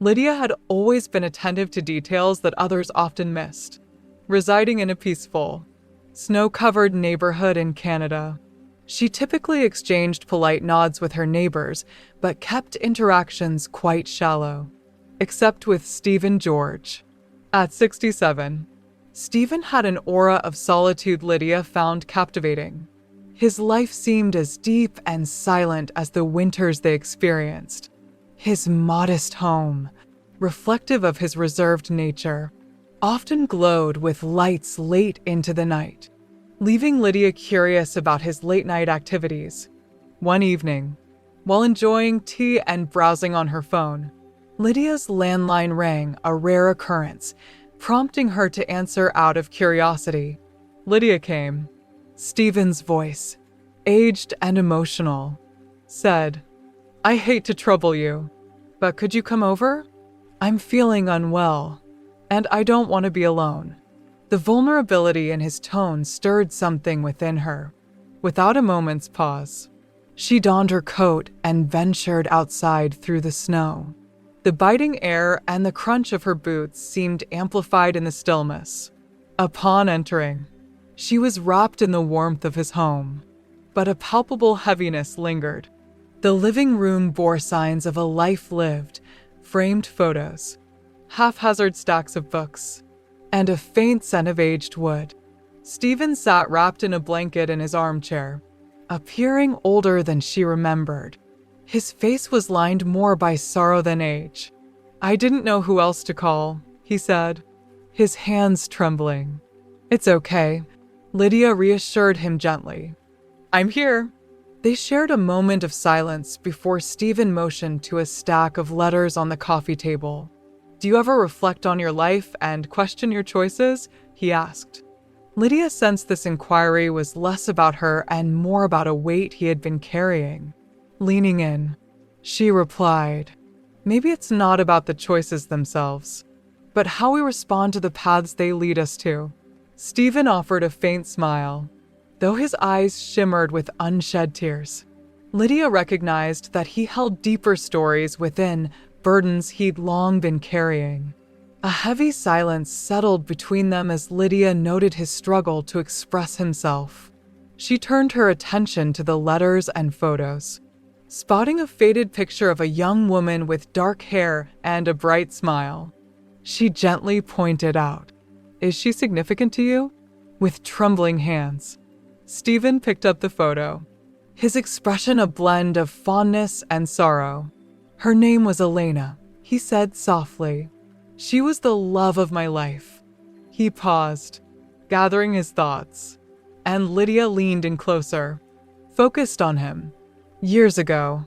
Lydia had always been attentive to details that others often missed. Residing in a peaceful, snow-covered neighborhood in Canada, she typically exchanged polite nods with her neighbors, but kept interactions quite shallow. Except with Stephen George. At 67, Stephen had an aura of solitude Lydia found captivating. His life seemed as deep and silent as the winters they experienced. His modest home, reflective of his reserved nature, often glowed with lights late into the night, leaving Lydia curious about his late-night activities. One evening, while enjoying tea and browsing on her phone, Lydia's landline rang, a rare occurrence, prompting her to answer out of curiosity. Lydia came. Stephen's voice, aged and emotional, said, "I hate to trouble you, but could you come over? I'm feeling unwell, and I don't want to be alone." The vulnerability in his tone stirred something within her. Without a moment's pause, she donned her coat and ventured outside through the snow. The biting air and the crunch of her boots seemed amplified in the stillness. Upon entering, she was wrapped in the warmth of his home, but a palpable heaviness lingered. The living room bore signs of a life lived, framed photos, haphazard stacks of books, and a faint scent of aged wood. Stephen sat wrapped in a blanket in his armchair, appearing older than she remembered. His face was lined more by sorrow than age. "I didn't know who else to call," he said, his hands trembling. "It's okay," Lydia reassured him gently. "I'm here." They shared a moment of silence before Stephen motioned to a stack of letters on the coffee table. "Do you ever reflect on your life and question your choices?" he asked. Lydia sensed this inquiry was less about her and more about a weight he had been carrying. Leaning in, she replied, "Maybe it's not about the choices themselves, but how we respond to the paths they lead us to." Stephen offered a faint smile, though his eyes shimmered with unshed tears. Lydia recognized that he held deeper stories within, burdens he'd long been carrying. A heavy silence settled between them as Lydia noted his struggle to express himself. She turned her attention to the letters and photos. Spotting a faded picture of a young woman with dark hair and a bright smile, she gently pointed out, "Is she significant to you?" With trembling hands, Stephen picked up the photo, his expression a blend of fondness and sorrow. "Her name was Elena," he said softly. "She was the love of my life." He paused, gathering his thoughts, and Lydia leaned in closer, focused on him. "Years ago,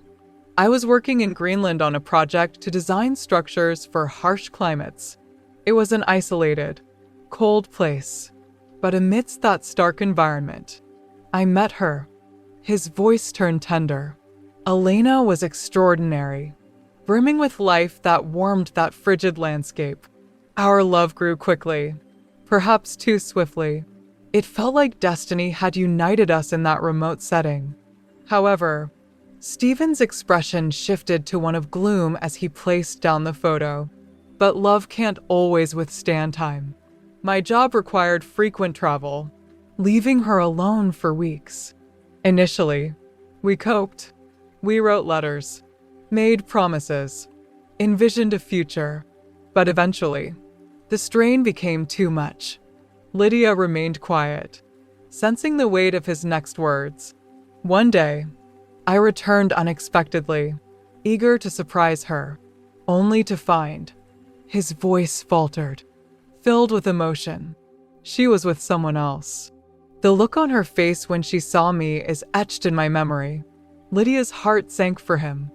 I was working in Greenland on a project to design structures for harsh climates. It was an isolated, cold place, but amidst that stark environment, I met her." His voice turned tender. "Elena was extraordinary, brimming with life that warmed that frigid landscape. Our love grew quickly, perhaps too swiftly. It felt like destiny had united us in that remote setting." However, Stephen's expression shifted to one of gloom as he placed down the photo. "But love can't always withstand time. My job required frequent travel, leaving her alone for weeks. Initially, we coped. We wrote letters, made promises, envisioned a future, but eventually, the strain became too much." Lydia remained quiet, sensing the weight of his next words. "One day, I returned unexpectedly, eager to surprise her, only to find..." His voice faltered, filled with emotion. "She was with someone else." The look on her face when she saw me is etched in my memory. Lydia's heart sank for him,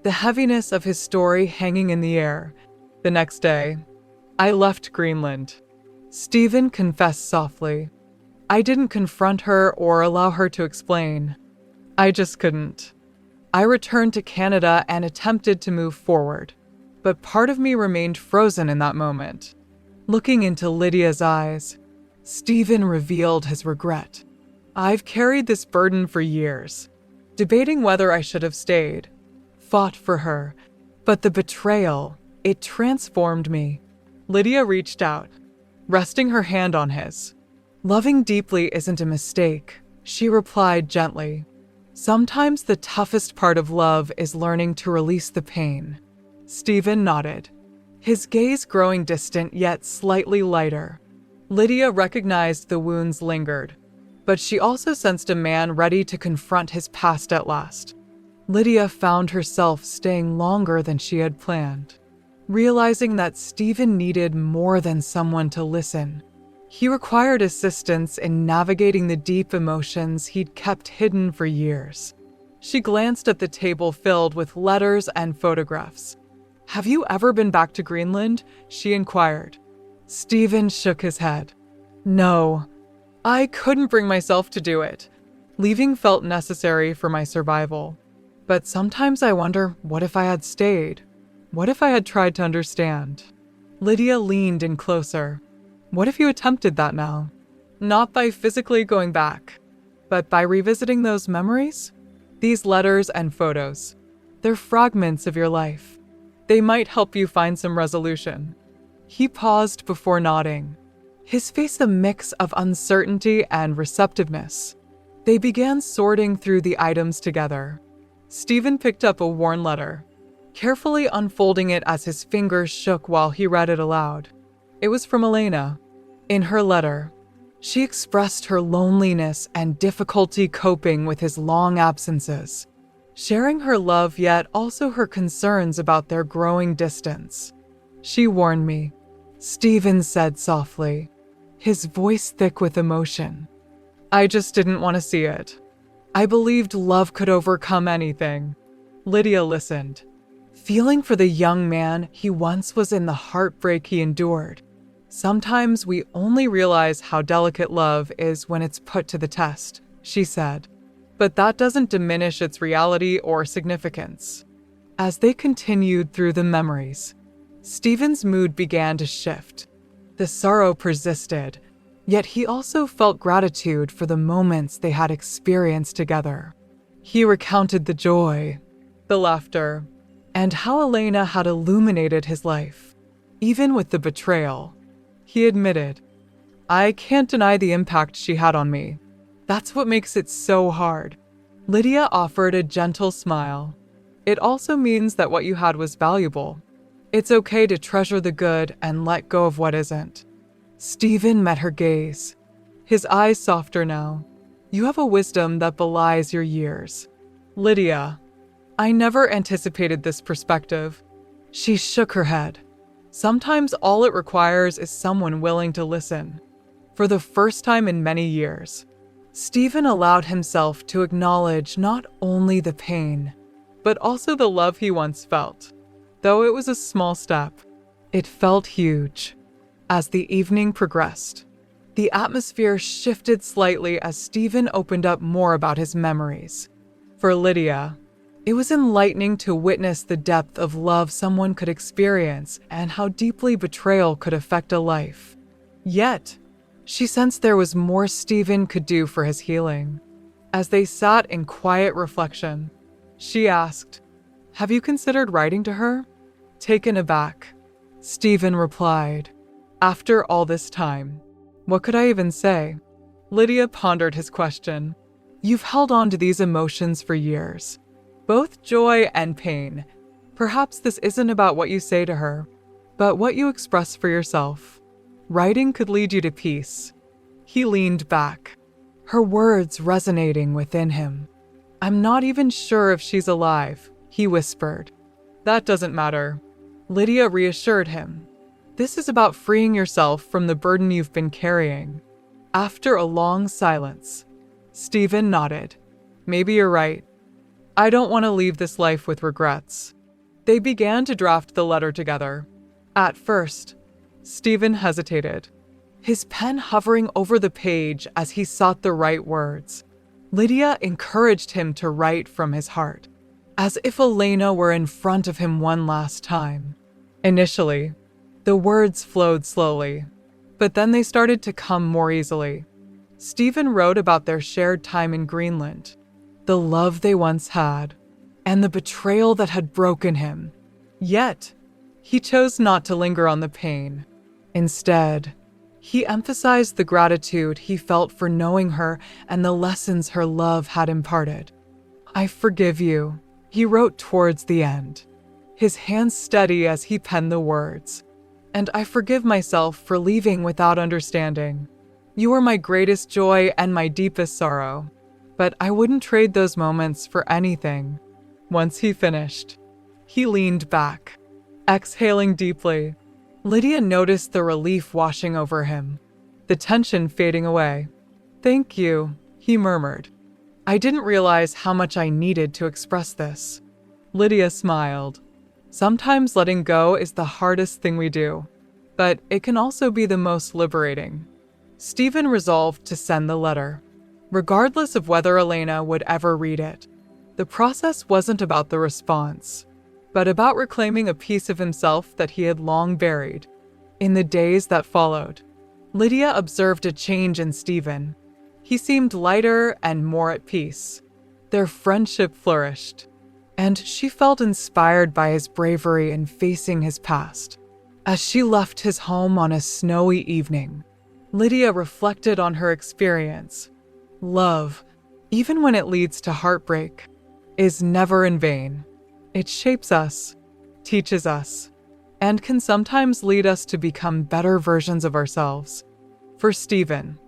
the heaviness of his story hanging in the air. "The next day, I left Greenland," Stephen confessed softly. "I didn't confront her or allow her to explain. I just couldn't. I returned to Canada and attempted to move forward, but part of me remained frozen in that moment." Looking into Lydia's eyes, Stephen revealed his regret. "I've carried this burden for years, debating whether I should have stayed, fought for her, but the betrayal, It transformed me. Lydia reached out, resting her hand on his. Loving deeply isn't a mistake, she replied gently. Sometimes the toughest part of love is learning to release the pain. Stephen nodded, his gaze growing distant yet slightly lighter. Lydia recognized the wounds lingered, but she also sensed a man ready to confront his past at last. Lydia found herself staying longer than she had planned, realizing that Stephen needed more than someone to listen. He required assistance in navigating the deep emotions he'd kept hidden for years. She glanced at the table filled with letters and photographs. "Have you ever been back to Greenland?" she inquired. Stephen shook his head. "No, I couldn't bring myself to do it. Leaving felt necessary for my survival. But sometimes I wonder, what if I had stayed? What if I had tried to understand?" Lydia leaned in closer. "What if you attempted that now? Not by physically going back, but by revisiting those memories? These letters and photos, they're fragments of your life. They might help you find some resolution." He paused before nodding, his face a mix of uncertainty and receptiveness. They began sorting through the items together. Stephen picked up a worn letter, carefully unfolding it as his fingers shook while he read it aloud. It was from Elena. In her letter, she expressed her loneliness and difficulty coping with his long absences, sharing her love yet also her concerns about their growing distance. "She warned me," Stephen said softly, his voice thick with emotion. "I just didn't want to see it. I believed love could overcome anything." Lydia listened, feeling for the young man he once was in the heartbreak he endured. "Sometimes we only realize how delicate love is when it's put to the test," she said. "But that doesn't diminish its reality or significance." As they continued through the memories, Stephen's mood began to shift. The sorrow persisted, yet he also felt gratitude for the moments they had experienced together. He recounted the joy, the laughter, and how Elena had illuminated his life, even with the betrayal. He admitted, "I can't deny the impact she had on me. That's what makes it so hard." Lydia offered a gentle smile. "It also means that what you had was valuable. It's okay to treasure the good and let go of what isn't." Stephen met her gaze, his eyes softer now. "You have a wisdom that belies your years." "Lydia, I never anticipated this perspective." She shook her head. "Sometimes all it requires is someone willing to listen." For the first time in many years, Stephen allowed himself to acknowledge not only the pain, but also the love he once felt. Though it was a small step, it felt huge. As the evening progressed, the atmosphere shifted slightly as Stephen opened up more about his memories. For Lydia, it was enlightening to witness the depth of love someone could experience and how deeply betrayal could affect a life. Yet, she sensed there was more Stephen could do for his healing. As they sat in quiet reflection, she asked, "Have you considered writing to her?" Taken aback, Stephen replied, "After all this time, what could I even say?" Lydia pondered his question. "You've held on to these emotions for years, both joy and pain. Perhaps this isn't about what you say to her, but what you express for yourself. Writing could lead you to peace." He leaned back, her words resonating within him. "I'm not even sure if she's alive," he whispered. "That doesn't matter," Lydia reassured him. "This is about freeing yourself from the burden you've been carrying." After a long silence, Stephen nodded. "Maybe you're right. I don't want to leave this life with regrets." They began to draft the letter together. At first, Stephen hesitated, his pen hovering over the page as he sought the right words. Lydia encouraged him to write from his heart, as if Elena were in front of him one last time. Initially, the words flowed slowly, but then they started to come more easily. Stephen wrote about their shared time in Greenland, the love they once had, and the betrayal that had broken him. Yet, He chose not to linger on the pain. Instead, he emphasized the gratitude he felt for knowing her and the lessons her love had imparted. "I forgive you," he wrote towards the end, his hands steady as he penned the words. "And I forgive myself for leaving without understanding. You were my greatest joy and my deepest sorrow, but I wouldn't trade those moments for anything." Once he finished, he leaned back, exhaling deeply. Lydia noticed the relief washing over him, the tension fading away. "Thank you," he murmured. "I didn't realize how much I needed to express this." Lydia smiled. Sometimes letting go is the hardest thing we do, but it can also be the most liberating. Stephen resolved to send the letter, regardless of whether Elena would ever read it. The process wasn't about the response, but about reclaiming a piece of himself that he had long buried. In the days that followed, Lydia observed a change in Stephen. He seemed lighter and more at peace. Their friendship flourished, and she felt inspired by his bravery in facing his past. As she left his home on a snowy evening, Lydia reflected on her experience. Love, even when it leads to heartbreak, is never in vain. It shapes us, teaches us, and can sometimes lead us to become better versions of ourselves. For Stephen,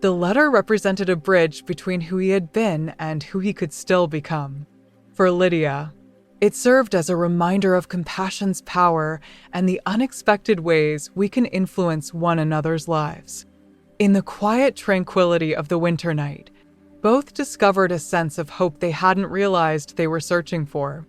the letter represented a bridge between who he had been and who he could still become. For Lydia, it served as a reminder of compassion's power and the unexpected ways we can influence one another's lives. In the quiet tranquility of the winter night, both discovered a sense of hope they hadn't realized they were searching for.